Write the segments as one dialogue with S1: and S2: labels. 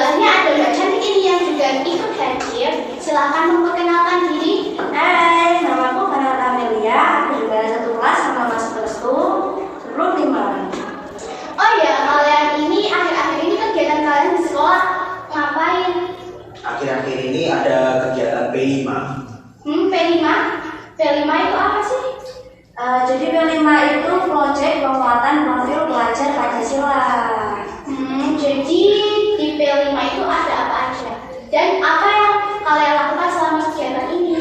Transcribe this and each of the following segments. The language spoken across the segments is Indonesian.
S1: Selanjutnya ada Mbak Cantik ini yang juga ikut hadir. Silakan memperkenalkan diri.
S2: Hai, namaku Farah Amelia. Aku juga satu kelas sama Mas Restu. 15.
S1: Oh ya, kalian ini akhir-akhir ini kegiatan kalian di sekolah ngapain?
S3: Akhir-akhir ini ada kegiatan P5.
S1: P5? P5 itu apa sih?
S2: Jadi P5 itu proyek penguatan profil pelajar Pancasila.
S1: Jadi di P5 itu ada apa aja? Dan apa yang kalian lakukan selama kegiatan ini?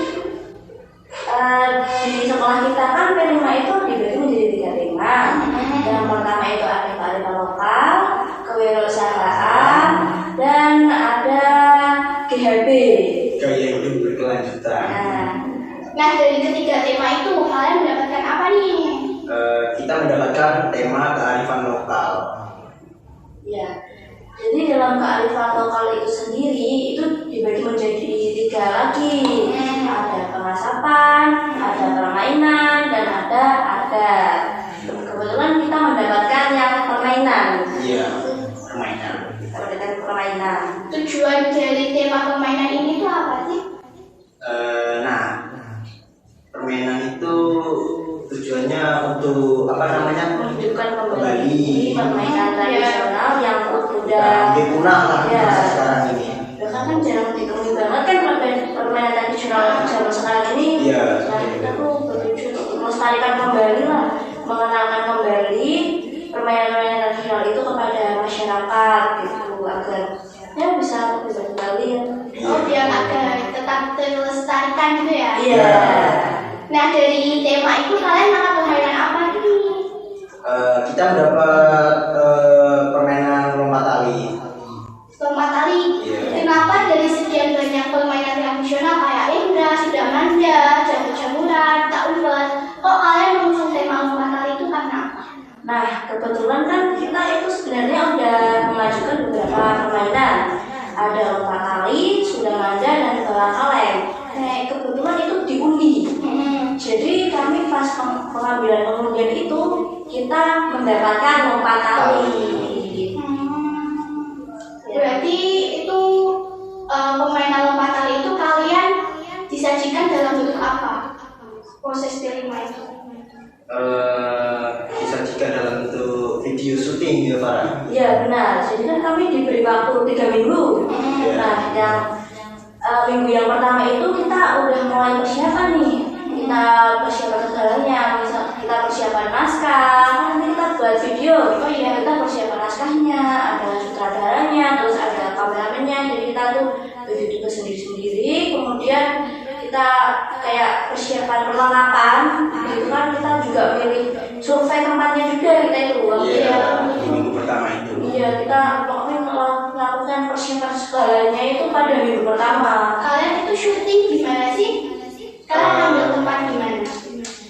S2: Di sekolah kita kan P5 itu dibagi menjadi 3 tema. Yang pertama itu ada kearifan lokal, kewirausahaan, dan ada GHB.
S3: Gaya hidup berkelanjutan.
S1: Nah, dari ketiga tema itu kalian mendapatkan apa nih?
S3: Kita mendapatkan tema kearifan lokal.
S2: Ya, jadi dalam kearifan lokal itu sendiri itu dibagi menjadi 3 lagi. Ada pengasapan, ada permainan, dan ada adat. Kebetulan kita mendapatkan yang permainan.
S3: Iya, permainan.
S2: Kita mendapatkan permainan.
S1: Tujuan dari tema permainan ini tuh apa sih?
S3: Nah, permainan itu tujuannya untuk
S2: Menunjukkan kembali permainan tradisional yang udah
S3: hampir punah lah
S2: ya.
S3: masa sekarang ini.
S2: Bahkan kan jarang ditemui banget kan permainan tradisional zaman sekarang ini.
S3: Iya.
S2: Nah, kita tuh bertujuan untuk melestarikan kembali lah, mengenalkan kembali permainan tradisional itu kepada masyarakat gitu agar ya bisa kembali ya.
S1: Oh, biar agar tetap terlestarikan gitu ya?
S2: Iya.
S1: Nah, dari tema itu kalian makan permainan apa nih?
S3: Kita mendapat permainan lompat tali.
S1: Lompat tali.
S3: Iya.
S1: Kenapa dari sekian banyak permainan tradisional kayak Indra, Sudamanda, Jamur-jamuran, tak umpet, kok kalian mengusung tema lompat tali itu karena apa?
S2: Nah, kebetulan kan kita itu sebenarnya udah mengajukan beberapa permainan. Ada lompat tali, Sudamanda, dan bola kaleng. Kebetulan itu diundi. Jadi kami pas pengambilan pengundian itu kita mendapatkan lompat tali.
S1: Berarti itu permainan lompat tali itu kalian disajikan dalam bentuk apa? Proses terima itu?
S3: Disajikan dalam bentuk video syuting ya Farah.
S2: Iya benar. Jadi kan kami diberi waktu 3 minggu. Nah, yang minggu yang pertama itu kita udah mulai persiapan nih. Kita persiapan segalanya, misal kita persiapan naskah, nanti kita buat video. Oh iya, kita persiapan naskahnya, ada sutradaranya, terus ada kameramennya. Jadi kita tuh bikin tugas sendiri-sendiri. Kemudian kita kayak persiapan perlengkapan. Gitu kan kita juga pilih survei tempatnya juga kita itu.
S3: Iya, di minggu pertama itu.
S2: Iya, kita pokoknya melakukan persiapan segalanya itu pada minggu pertama.
S1: Kalian itu syuting di mana sih? Kalian ambil tempat di mana?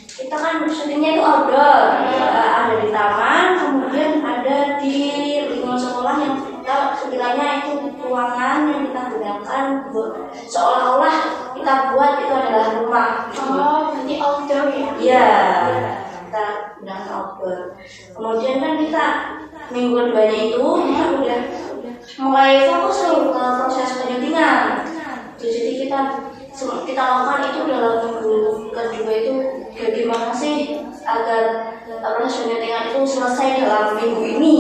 S2: Kita kan syutingnya itu outdoor, ada di taman, kemudian ada di lingkungan sekolah yang kita sekiranya itu ruangan yang kita gunakan seolah-olah kita buat itu adalah rumah.
S1: Oh, berarti outdoor ya?
S2: Iya, kita gunakan outdoor. Kemudian kan kita minggu keduanya itu kita udah mulai fokus ke proses penyuntingan. Jadi kita lakukan itu dalam minggu kedua itu bagaimana sih agar proses penyuntingan itu selesai dalam minggu ini.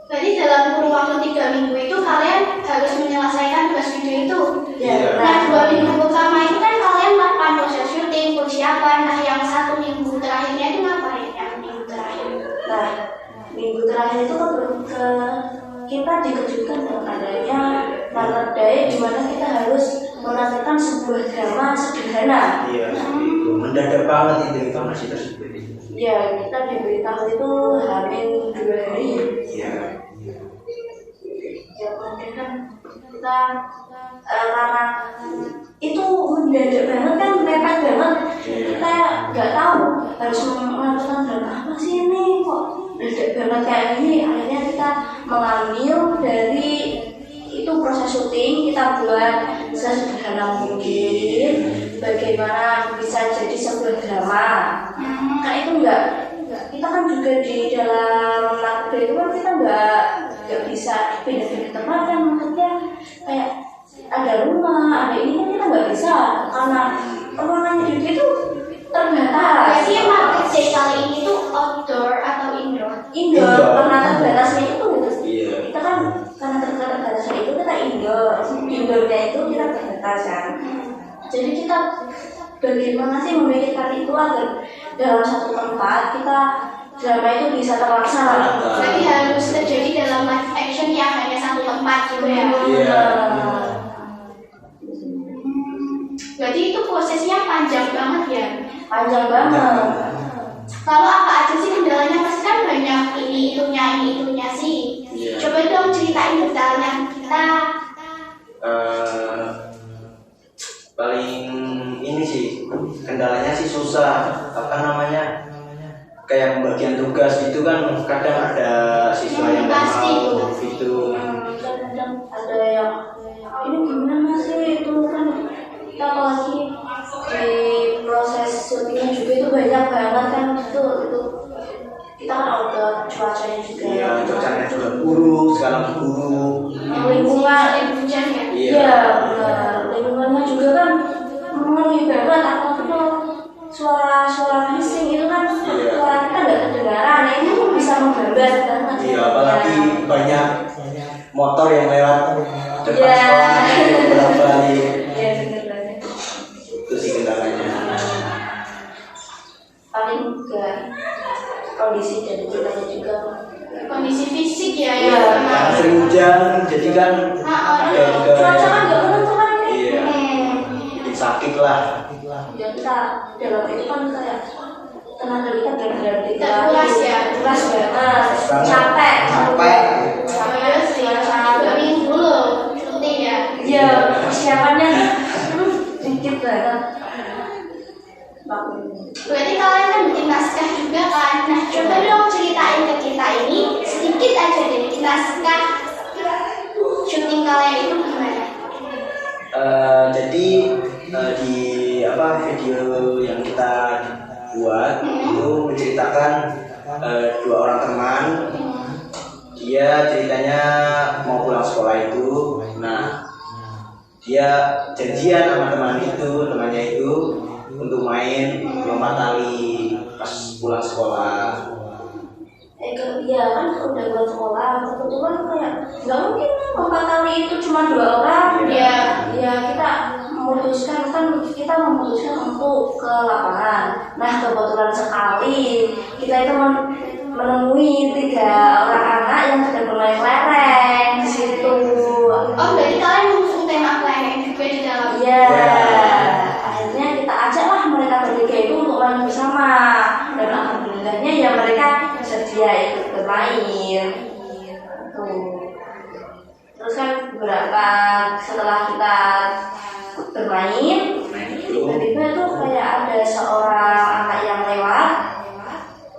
S1: Berarti dalam kurun waktu 3 minggu itu kalian harus menyelesaikan tugas video itu.
S3: Iya.
S1: Nah, 2 minggu pertama itu kan kalian melakukan proses syuting, persiapan. Nah, yang 1 minggu terakhirnya itu ngapain? Yang minggu terakhir.
S2: Nah, minggu terakhir itu kita dikejutkan dengan adanya Market Day di mana kita harus menampilkan sebuah drama sederhana.
S3: Iya, mendadak banget itu informasi tersebut.
S2: Ya, kita diberitahu itu hamil 2 hari.
S3: Iya.
S2: Ya, kemudian kan kita karena itu mendadak banget kan, mepet banget. Kita nggak tahu harus melakukan drama apa sih ini kok mendadak banget kayak gini. Akhirnya kita mengambil dari itu proses syuting, kita buat sesederhana mungkin bagaimana bisa jadi sebuah drama. Nah itu enggak, kita kan juga di dalam lagu itu kan kita enggak nggak bisa pindah-pindah tempat kan, maksudnya kayak ada rumah, ada ini kan kita nggak bisa karena ruangannya juga itu terbatas.
S1: Jadi emang kerja kali ini tuh outdoor atau indoor?
S2: Indoor karena terbatasnya itu
S3: Iya.
S2: kita kan karena terbatasnya itu kita indoornya itu kita terbatas kan. Jadi kita bagaimana sih memikirkan itu agar dalam satu tempat kita drama itu bisa terlaksana.
S1: Jadi harus terjadi dalam live action yang hanya satu tempat gitu ya.
S3: Iya.
S1: Berarti itu prosesnya panjang banget ya.
S2: Panjang banget.
S1: Kalau apa aja sih kendalanya? Pasti kan banyak ini itunya sih.
S3: Iya.
S1: Coba dong ceritain kendalanya kita.
S3: Paling ini sih kendalanya sih susah, apa namanya, kayak pembagian tugas itu kan kadang ada siswa yang nggak
S1: pasti
S3: mau gitu.
S2: Kadang ada yang ini gimana sih itu kan kita apalagi di proses syutingnya juga itu banyak banget kan itu kita kan ada cuacanya juga.
S3: Iya, cuacanya juga buruk, sekarang buruk.
S2: Lingkungan
S1: hujan ya.
S2: iya benar, lingkungannya juga kan memenuhi banget apa suara bising itu kan
S3: Iya.
S2: suara kita nggak kedengaran, nah itu bisa menggambar banget.
S3: Iya, apalagi banyak motor yang lewat depan
S2: Iya.
S3: sekolah bolak-balik.
S2: Iya benar banget.
S3: Itu sih kendalanya.
S2: Paling juga kondisi dari kitanya juga.
S1: Kondisi fisik ya
S2: Iya.
S1: ya.
S3: Karena sering hujan, jadi kan ada juga
S2: Cuaca kan nggak menentu kan ini.
S3: iya, bikin sakit lah.
S2: Ya kita dalam itu kan kayak tenaga kita benar-benar
S1: Terkuras ya.
S2: Terkuras banget,
S3: Capek.
S2: capek.
S1: Saya sih 2 minggu loh syuting ya.
S2: Iya, persiapannya sedikit banget.
S1: Berarti kalian kan bikin naskah juga kan? Nah coba dong ceritain ke kita ini sedikit aja dari naskah syuting kalian itu gimana?
S3: Jadi di video yang kita buat itu menceritakan 2 orang teman. Dia ceritanya mau pulang sekolah itu, nah dia janjian sama temannya itu untuk main lompat tali pas pulang sekolah.
S2: Iya kan udah buat sekolah, kebetulan kayak nggak mungkin lompat tali itu cuma 2 orang.
S1: Iya.
S2: Ya kita memutuskan untuk ke lapangan. Nah kebetulan sekali kita itu menemui 3 orang anak yang sedang bermain kelereng di situ.
S1: Oh berarti kalian mengusung tema kelereng juga di dalam?
S2: Iya. Akhirnya kita ajaklah mereka bertiga itu untuk main bersama. Dan alhamdulillahnya ya mereka bersedia ikut bermain. Terus kan beberapa setelah kita bermain, tiba-tiba tuh kayak ada seorang anak yang lewat.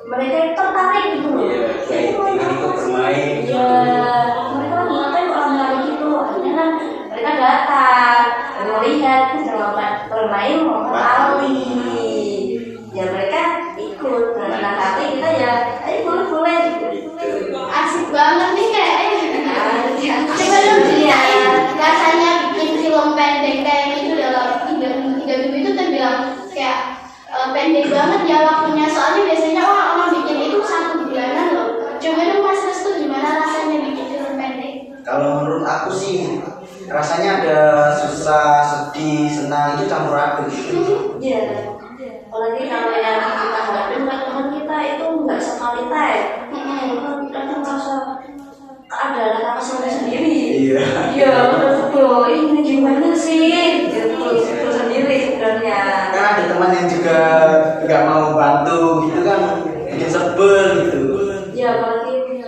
S2: Mereka itu tertarik gitu loh.
S3: Iya, kayak ingin ikut bermain.
S2: Iya, mereka lagi ngapain orang lari gitu. Akhirnya kan mereka datang dan melihat sedang bermain lompat tali. Ya mereka ikut dengan senang hati, kita ya ayo boleh
S1: Asik banget nih kayaknya. Coba dong ceritain rasanya bikin film pendek kayak gitu dalam 3 minggu itu terbilang kayak pendek banget ya waktunya. Soalnya biasanya orang bikin itu 1 bulanan loh. Coba dong Mas Restu gimana rasanya bikin film pendek?
S3: Kalau menurut aku sih rasanya ada susah, sedih, senang, itu campur aduk gitu.
S2: Iya. Apalagi kalau yang kita hadapin teman kita itu nggak sekali tag. Kadang merasa ada rasa sendiri.
S3: Iya.
S2: Iya, betul. Ini gimana sih? Itu sendiri sebenarnya.
S3: Kan ada teman yang juga nggak mau bantu gitu kan, bikin sebel gitu.
S2: Ya apalagi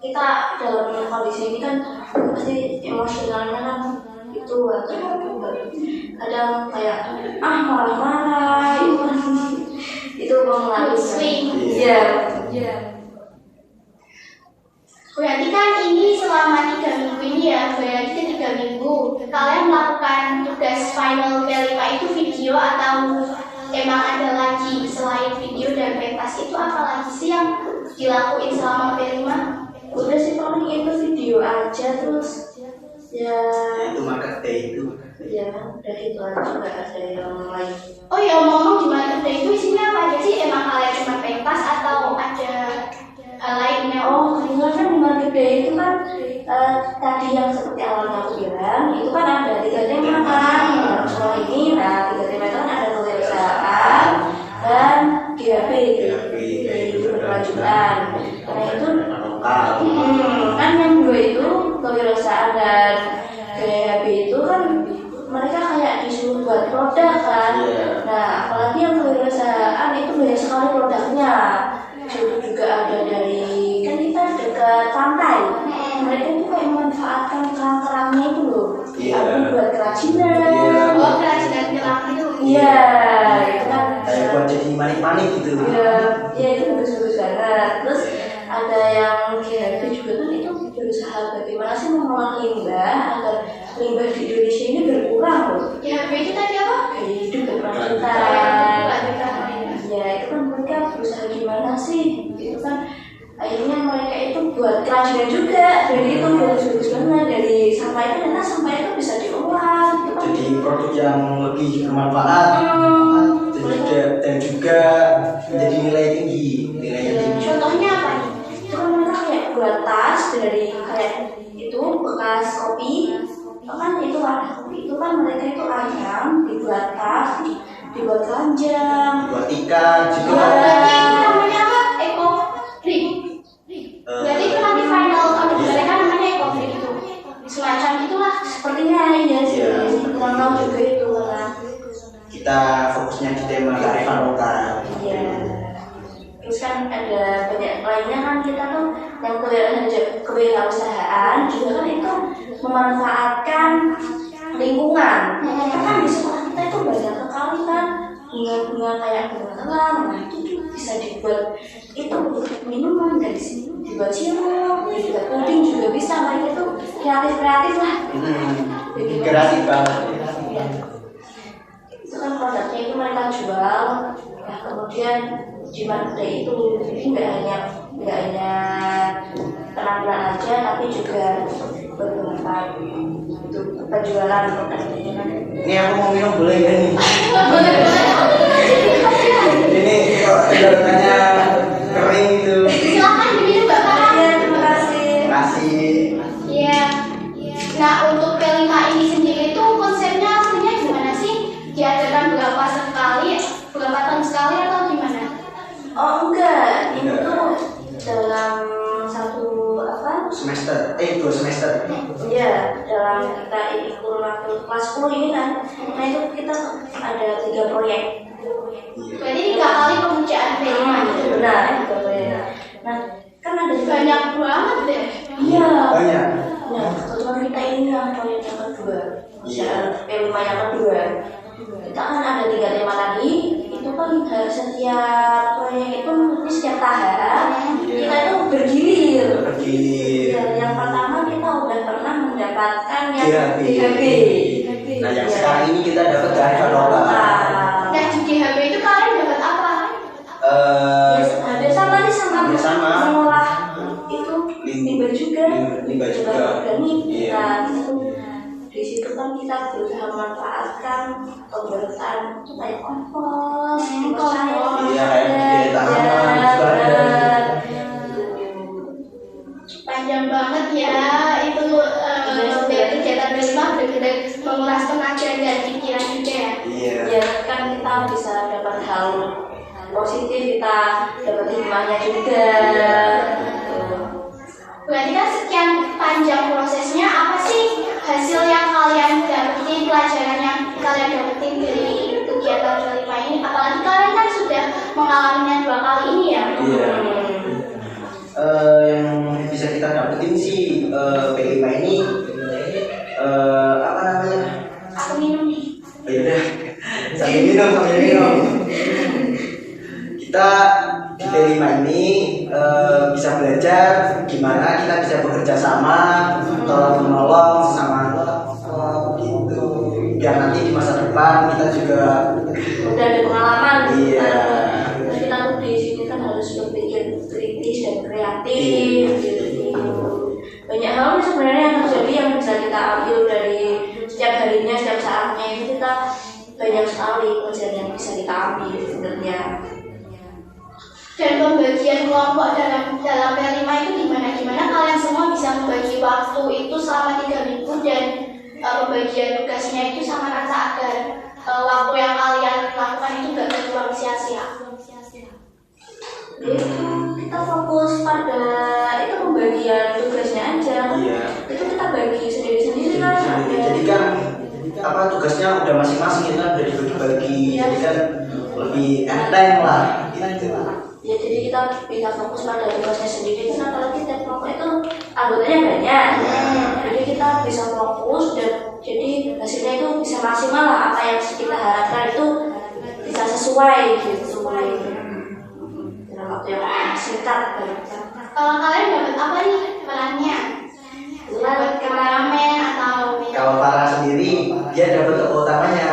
S2: kita dalam kondisi ini kan pasti emosionalnya kan itu atau kadang kayak marah-marah itu mengalami
S1: Swing.
S2: Iya.
S1: Berarti kan ini selama 3 minggu ini ya, berarti 3 minggu kalian melakukan tugas final V5 itu video atau emang ada lagi selain video dan pentas itu apa lagi sih yang dilakuin selama V5?
S2: Udah sih paling itu video aja, terus ya
S3: Itu market day itu.
S2: ya udah itu aja, nggak ada yang lain.
S1: Oh ya, ngomong di market day itu isinya apa aja sih? Emang kalian cuma pentas atau ada hal lainnya?
S2: Oh, kebetulan kan di market day itu kan tadi yang seperti awalnya aku bilang, itu kan ada 3 tema kan dalam sekolah ini. Nah, 3 tema itu kan ada kewirausahaan dan GHB itu berkelanjutan. Karena itu kan yang 2 itu kewirausahaan dan GHB itu kan mereka kayak disuruh buat produk kan. Nah, apalagi yang kewirausahaan itu banyak sekali produknya. Itu juga ada dari, kan kita dekat pantai, mereka itu kayak memanfaatkan kerang-kerangnya itu loh, diambil buat kerajinan.
S1: Oh, kerajinan kerang itu.
S2: Iya, itu kan
S3: Kayak buat jadi manik-manik gitu.
S2: iya itu bagus-bagus banget. Terus ada yang GHB juga kan, itu berusaha bagaimana sih mengolah limbah agar limbah di Indonesia ini berkurang loh.
S1: GHB itu tadi apa?
S2: Gaya hidup berkelanjutan. Ya itu kan mereka berusaha gimana sih, itu kan akhirnya mereka itu buat kerajinan juga, dan itu bagus-bagus banget. Dari sampah itu ternyata sampah itu bisa diolah gitu kan.
S3: Jadi produk yang lebih bermanfaat dan juga menjadi nilai tinggi.
S1: Contohnya apa nih?
S2: Itu kan mereka kayak buat tas dari kayak itu bekas kopi, kan itu wadah kopi itu kan mereka itu ayam dibuat tas, dibuat keranjang,
S3: Buat ikan juga.
S1: Berarti itu namanya apa? Eco Brick. Berarti itu nanti final produk mereka namanya Eco Brick itu. Semacam itulah.
S2: sepertinya iya sih. Kurang tahu juga itu kan.
S3: Kita fokusnya di tema kearifan lokal.
S2: Iya. Terus kan ada banyak lainnya kan, kita tuh yang kewirausahaan juga kan itu memanfaatkan lingkungan. Kan di sekolah kita itu banyak sekali kan bunga-bunga kayak bunga telang, nah itu tuh bisa dibuat itu minuman, dari sini dibuat sirup, dibuat puding juga bisa. Mereka itu kreatif lah.
S3: Kreatif banget.
S2: Ya. Itu kan produknya itu mereka jual, ya kemudian di market itu jadi nggak hanya penampilan aja, tapi juga bermanfaat untuk penjualan produknya.
S3: Ini aku mau minum boleh ya nih?
S1: Boleh.
S3: Ini tenggorokannya kering gitu.
S1: Silakan diminum Bapak.
S2: Ya, terima kasih.
S3: Kasih.
S1: Iya. Nah, untuk P5 ini sendiri itu konsepnya aslinya gimana sih? Diadakan berapa tahun sekali atau gimana?
S2: Oh enggak, ini tuh dalam satu apa?
S3: Semester, 2 semester.
S2: Iya, dalam kita ini kurun waktu kelas 10 ini kan, nah itu kita ada 3 proyek.
S1: Berarti 3 kali pemujaan P5 gitu.
S2: Benar, 3 proyek. Nah, kan ada
S1: Banyak banget deh.
S2: Iya.
S3: Banyak.
S2: Nah, kebetulan kita ini yang proyek yang kedua, P5 yang kedua. Kita kan ada 3 tema tadi, itu kan setiap proyek itu mungkin setiap tahap kita itu bergilir. Ya, yang pertama kita udah pernah mendapatkan yang GHB.
S3: Nah, yang sekarang ini kita dapat kearifan lokal.
S1: Nah, di GHB itu kalian dapat apa?
S2: Ada sama mengolah itu limbah juga.
S3: Limbah juga.
S2: Organik.
S3: Iya.
S2: Nah, itu di situ kan kita berusaha memanfaatkan pembuatan kayak kompos,
S3: Iya, kayak di tanaman juga ada.
S1: Panjang banget ya itu dari kegiatan P5 benar-benar menguras tenaga dan pikiran juga ya.
S3: Iya.
S2: Ya kan kita bisa dapat hal positif, kita dapat hikmahnya juga.
S1: Berarti kan sekian panjang prosesnya, apa sih hasil yang kalian dapetin, pelajaran yang kalian dapetin dari kegiatan P5 ini? Apalagi kalian kan sudah mengalaminya 2 kali ini ya.
S3: Iya. Yang bisa kita dapetin sih P5 ini apa namanya?
S1: Aku minum nih.
S3: Oh, yaudah, sambil minum. Kita di P5 ini bisa belajar gimana kita bisa bekerja sama, tolong menolong
S2: kita ambil dari setiap harinya, setiap saatnya itu kita banyak sekali pelajaran yang bisa kita ambil sebenarnya.
S1: Dan pembagian kelompok dalam P5 itu gimana kalian semua bisa membagi waktu itu selama 3 minggu dan pembagian tugasnya itu sama rata agar waktu yang kalian lakukan itu gak terbuang sia-sia.
S2: Kita fokus pada itu pembagian tugasnya aja.
S3: Iya.
S2: Itu kita bagi sendiri-sendiri kan.
S3: Jadi kan tugasnya udah masing-masing itu kan udah dibagi-bagi. Jadi kan lebih enteng lah gitu.
S2: Ya jadi kita bisa fokus pada tugasnya sendiri kan, apalagi setiap kelompok itu anggotanya banyak. Jadi kita bisa fokus dan jadi hasilnya itu bisa maksimal lah, apa yang kita harapkan itu bisa sesuai gitu dalam waktu yang singkat.
S1: Kalau kalian dapat apa nih perannya? Dapat kameramen atau?
S3: Kalau Farah sendiri dia dapat tokoh utamanya.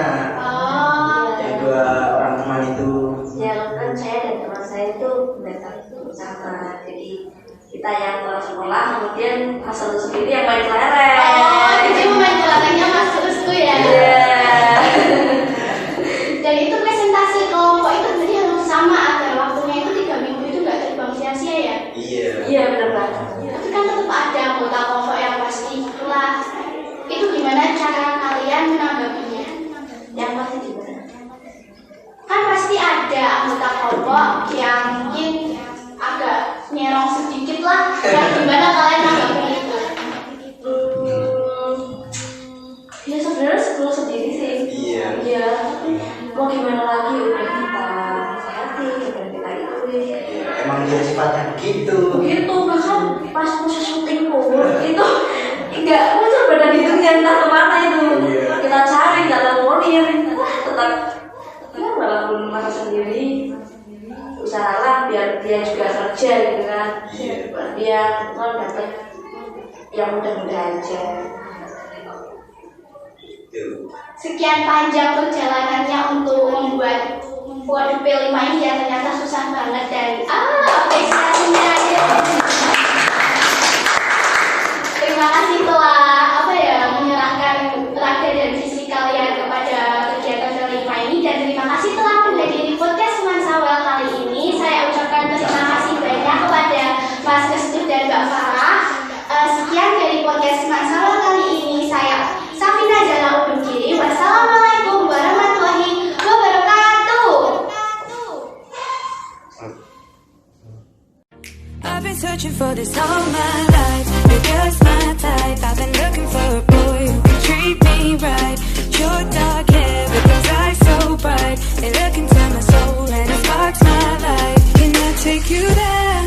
S3: Yang 2 orang teman itu.
S2: Ya kan saya dan teman saya itu datang bersama, jadi kita yang pulang sekolah kemudian Mas Satu sendiri yang main kelereng.
S1: Jadi main kelerengnya Mas Terus tuh ya? Dan itu presentasi kelompok itu berarti harus sama agar waktunya itu 3 minggu itu gak terbuang sia-sia ya?
S2: Iya benar banget.
S1: Tapi kan tetap ada anggota kelompok yang pasti kelas. Itu gimana cara kalian menanggapinya?
S2: Yang pasti gimana?
S1: Kan pasti ada anggota kelompok yang mungkin agak nyerong sedikit lah. Dan gimana kalian menanggapi itu?
S2: Ya sebenarnya sebelum sendiri sih.
S3: Iya.
S2: Iya. Mau gimana lagi udah kita hati, udah kita ituin.
S3: Iya, emang dia sifatnya begitu.
S2: Begitu bahkan pas proses syuting pun itu nggak muncul badan hidungnya entah kemana itu.
S3: Iya.
S2: Kita cari nggak teleponin, tetap ya walaupun merasa sendiri usahalah biar dia juga kerja gitu kan. Biar dia kan dapat yang mudah-mudah aja.
S1: Sekian panjang perjalanannya untuk membuat Waduh P5 ini ya, ternyata susah banget dan apresiasinya ya. Terima kasih telah menyerahkan raga dan visi kalian kepada kegiatan P5 ini, dan terima kasih telah menghadiri podcast Mansawel kali ini. Saya ucapkan terima kasih banyak kepada Mas Restu dan Mbak Farah. Sekian dari podcast Mansawel kali ini. Saya Safina Jana undur diri. Wassalamualaikum warahmatullahi wabarakatuh.
S4: I've been searching for this all my life. You're just my type. I've been looking for a boy who can treat me right. Your dark hair with those eyes so bright, they look into my soul and it sparks my life. Can I take you there?